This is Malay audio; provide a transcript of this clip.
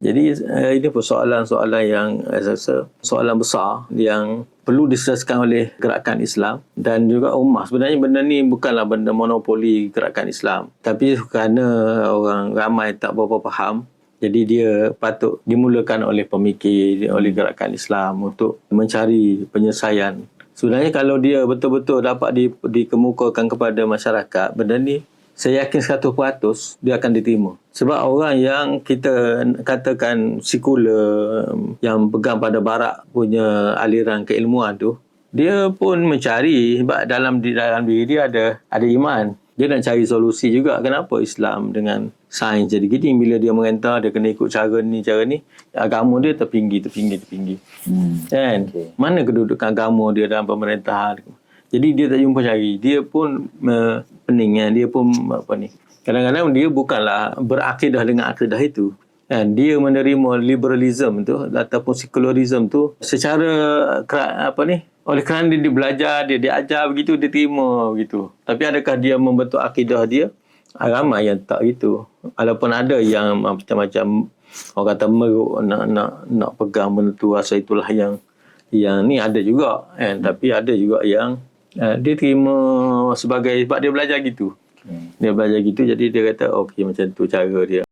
Jadi ini pun soalan-soalan yang saya rasa soalan besar yang perlu diselesaikan oleh gerakan Islam dan juga ummah. Sebenarnya benda ni bukanlah benda monopoli gerakan Islam. Tapi kerana orang ramai tak berapa faham, jadi dia patut dimulakan oleh pemikir, oleh gerakan Islam untuk mencari penyelesaian. Sebenarnya kalau dia betul-betul dapat dikemukakan kepada masyarakat, benda ni saya yakin 100% dia akan diterima. Sebab orang yang kita katakan sekular, yang pegang pada barat punya aliran keilmuan tu, dia pun mencari, sebab dalam diri dia ada iman. Dia nak cari solusi juga. Kenapa Islam dengan sains jadi gini? Bila dia mengentar, dia kena ikut cara ni. Agama dia terpinggi. Kan? Okay. Mana kedudukan agama dia dalam pemerintahan? Jadi dia tak jumpa cari. Dia pun pening kan. Dia pun kadang-kadang dia bukanlah berakidah dengan akidah itu. Kan? Dia menerima liberalism tu ataupun sekularism tu secara oleh kerana dia belajar, dia diajar begitu, dia terima begitu. Tapi adakah dia membentuk akidah dia? Ramai yang tak gitu. Walaupun ada yang macam-macam orang kata meruk nak pegang benda tu, rasa itulah yang ni ada juga kan. Tapi ada juga yang dia terima sebagai sebab dia belajar gitu. Dia belajar gitu, jadi dia kata okey macam tu cara dia.